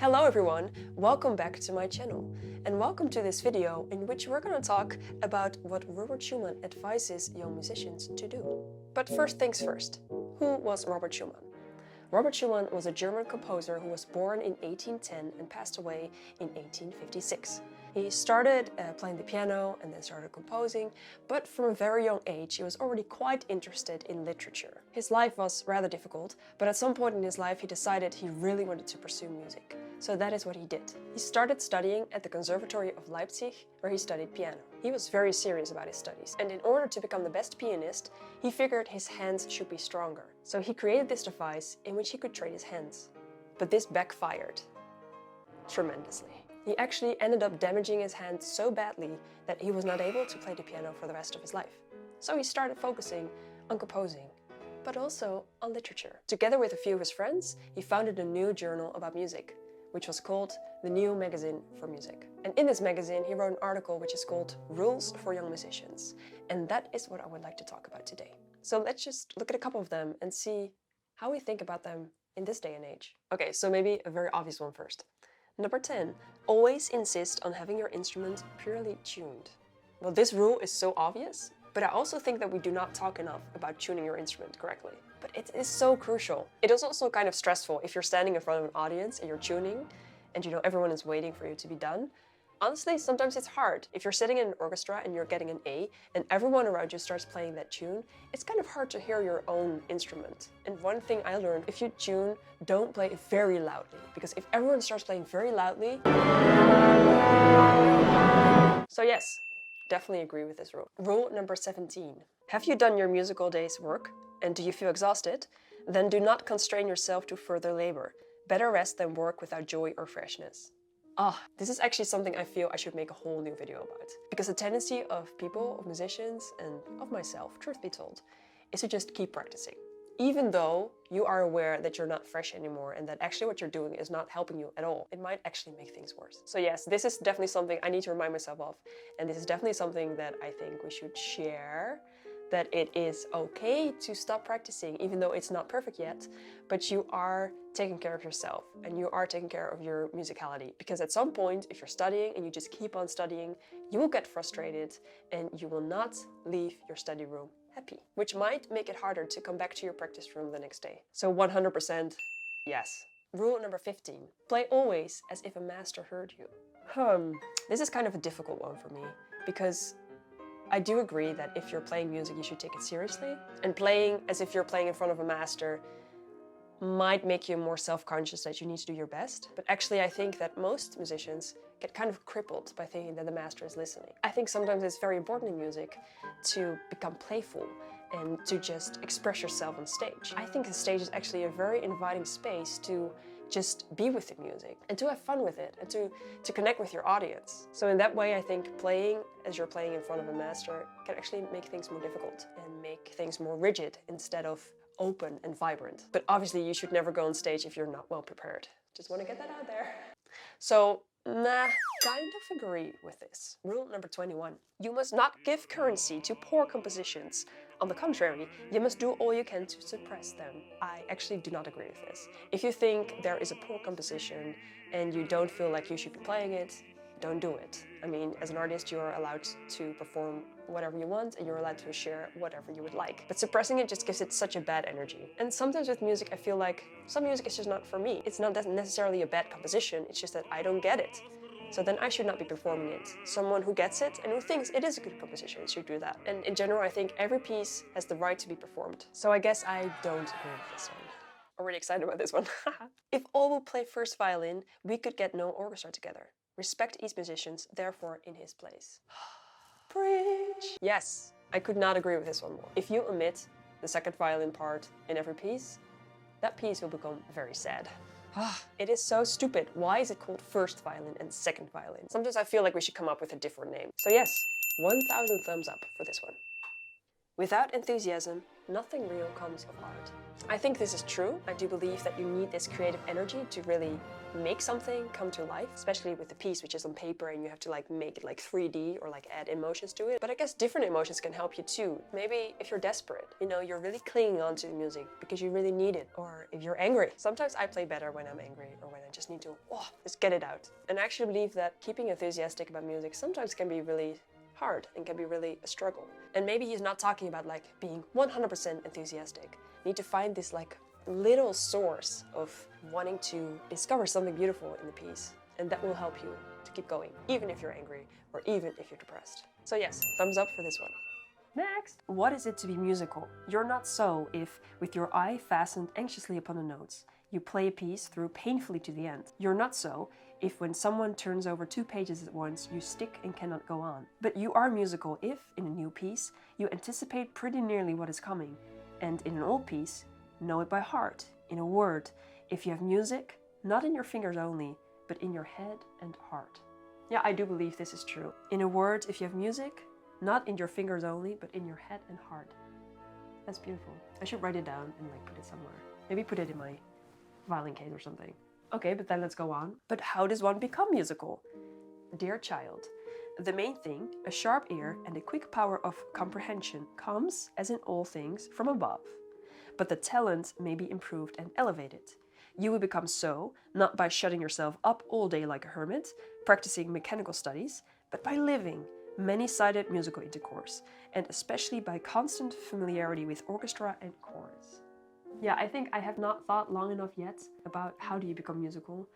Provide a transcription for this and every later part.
Hello everyone, welcome back to my channel and welcome to this video in which we're going to talk about what Robert Schumann advises young musicians to do. But first things first, who was Robert Schumann? Robert Schumann was a German composer who was born in 1810 and passed away in 1856. He started playing the piano and then started composing, but from a very young age he was already quite interested in literature. His life was rather difficult, but at some point in his life he decided he really wanted to pursue music. So that is what he did. He started studying at the Conservatory of Leipzig, where he studied piano. He was very serious about his studies, and in order to become the best pianist, he figured his hands should be stronger. So he created this device in which he could train his hands. But this backfired tremendously. He actually ended up damaging his hands so badly that he was not able to play the piano for the rest of his life. So he started focusing on composing, but also on literature. Together with a few of his friends, he founded a new journal about music, which was called the New Magazine for Music. And in this magazine, he wrote an article which is called Rules for Young Musicians. And that is what I would like to talk about today. So let's just look at a couple of them and see how we think about them in this day and age. Okay, so maybe a very obvious one first. Number 10, always insist on having your instrument purely tuned. Well, this rule is so obvious, but I also think that we do not talk enough about tuning your instrument correctly. But it is so crucial. It is also kind of stressful if you're standing in front of an audience and you're tuning and everyone is waiting for you to be done. Honestly, sometimes it's hard. If you're sitting in an orchestra and you're getting an A and everyone around you starts playing that tune, it's kind of hard to hear your own instrument. And one thing I learned, if you tune, don't play very loudly. Because if everyone starts playing very loudly... So yes, definitely agree with this rule. Rule number 17. Have you done your musical day's work and do you feel exhausted? Then do not constrain yourself to further labor. Better rest than work without joy or freshness. This is actually something I feel I should make a whole new video about. Because the tendency of people, of musicians, and of myself, truth be told, is to just keep practicing. Even though you are aware that you're not fresh anymore and that actually what you're doing is not helping you at all, it might actually make things worse. So yes, this is definitely something I need to remind myself of. And this is definitely something that I think we should share. That it is okay to stop practicing, even though it's not perfect yet, but you are taking care of yourself and you are taking care of your musicality. Because at some point, if you're studying and you just keep on studying, you will get frustrated and you will not leave your study room happy, which might make it harder to come back to your practice room the next day. So 100% yes. Rule number 15, play always as if a master heard you. This is kind of a difficult one for me because I do agree that if you're playing music, you should take it seriously. And playing as if you're playing in front of a master might make you more self-conscious that you need to do your best. But actually, I think that most musicians get kind of crippled by thinking that the master is listening. I think sometimes it's very important in music to become playful and to just express yourself on stage. I think the stage is actually a very inviting space to just be with the music and to have fun with it and to connect with your audience. So in that way, I think playing as you're playing in front of a master can actually make things more difficult and make things more rigid instead of open and vibrant. But obviously you should never go on stage if you're not well prepared. Just want to get that out there. So, kind of agree with this. Rule number 21. You must not give currency to poor compositions. On the contrary, you must do all you can to suppress them. I actually do not agree with this. If you think there is a poor composition and you don't feel like you should be playing it, don't do it. I mean, as an artist, you're allowed to perform whatever you want and you're allowed to share whatever you would like. But suppressing it just gives it such a bad energy. And sometimes with music, I feel like some music is just not for me. It's not necessarily a bad composition, it's just that I don't get it. So then I should not be performing it. Someone who gets it and who thinks it is a good composition should do that. And in general, I think every piece has the right to be performed. So I guess I don't agree with this one. I'm really excited about this one. If all will play first violin, we could get no orchestra together. Respect each musician, therefore in his place. Preach! Yes, I could not agree with this one more. If you omit the second violin part in every piece, that piece will become very sad. It is so stupid. Why is it called first violin and second violin? Sometimes I feel like we should come up with a different name. So yes, 1000 thumbs up for this one. Without enthusiasm, nothing real comes of art. I think this is true. I do believe that you need this creative energy to really make something come to life, especially with the piece which is on paper and you have to like make it like 3D or like add emotions to it. But I guess different emotions can help you too. Maybe if you're desperate, you know, you're really clinging on to the music because you really need it. Or if you're angry. Sometimes I play better when I'm angry or when I just need to, just get it out. And I actually believe that keeping enthusiastic about music sometimes can be really hard and can be really a struggle. And maybe he's not talking about like being 100% enthusiastic. You need to find this like little source of wanting to discover something beautiful in the piece, and that will help you to keep going, even if you're angry or even if you're depressed. So yes, thumbs up for this one. Next! What is it to be musical? You're not so if, with your eye fastened anxiously upon the notes, you play a piece through painfully to the end. You're not so if, when someone turns over 2 pages at once, you stick and cannot go on. But you are musical if, in a new piece, you anticipate pretty nearly what is coming, and in an old piece, know it by heart. In a word, if you have music, not in your fingers only, but in your head and heart. Yeah, I do believe this is true. In a word, if you have music, not in your fingers only, but in your head and heart. That's beautiful. I should write it down and like put it somewhere. Maybe put it in my violin case or something. Okay, but then let's go on. But how does one become musical? Dear child, the main thing, a sharp ear and a quick power of comprehension, comes, as in all things, from above. But the talent may be improved and elevated. You will become so, not by shutting yourself up all day like a hermit, practicing mechanical studies, but by living many-sided musical intercourse, and especially by constant familiarity with orchestra and chorus. Yeah, I think I have not thought long enough yet about how do you become musical.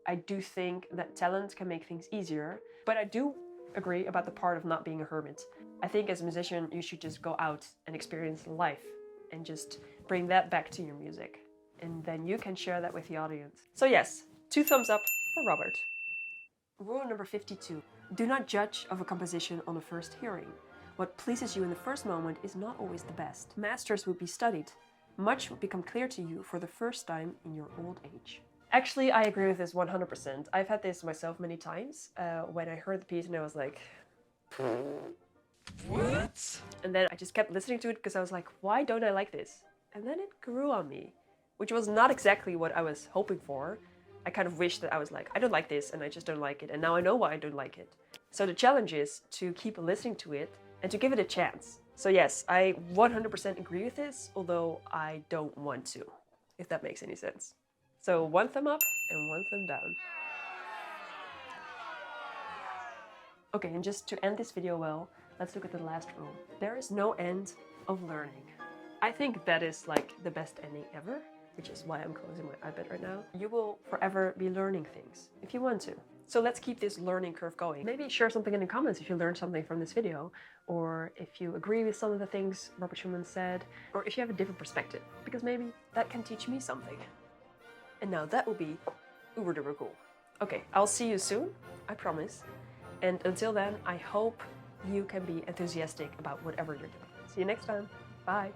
I do think that talent can make things easier, but I do agree about the part of not being a hermit. I think as a musician, you should just go out and experience life and just bring that back to your music. And then you can share that with the audience. So yes, 2 thumbs up for Robert. Rule number 52. Do not judge of a composition on a first hearing. What pleases you in the first moment is not always the best. Masters would be studied. Much would become clear to you for the first time in your old age. Actually, I agree with this 100%. I've had this myself many times when I heard the piece and I was like, what? And then I just kept listening to it because I was like, why don't I like this? And then it grew on me, which was not exactly what I was hoping for. I kind of wished that I was like, I don't like this and I just don't like it. And now I know why I don't like it. So the challenge is to keep listening to it and to give it a chance. So yes, I 100% agree with this, although I don't want to, if that makes any sense. So 1 thumb up and 1 thumb down. Okay, and just to end this video well, let's look at the last rule. There is no end of learning. I think that is like the best ending ever, which is why I'm closing my iPad right now. You will forever be learning things if you want to. So let's keep this learning curve going. Maybe share something in the comments if you learned something from this video, or if you agree with some of the things Robert Schumann said, or if you have a different perspective, because maybe that can teach me something. And now that will be uber duper cool. Okay, I'll see you soon, I promise. And until then, I hope you can be enthusiastic about whatever you're doing. See you next time. Bye.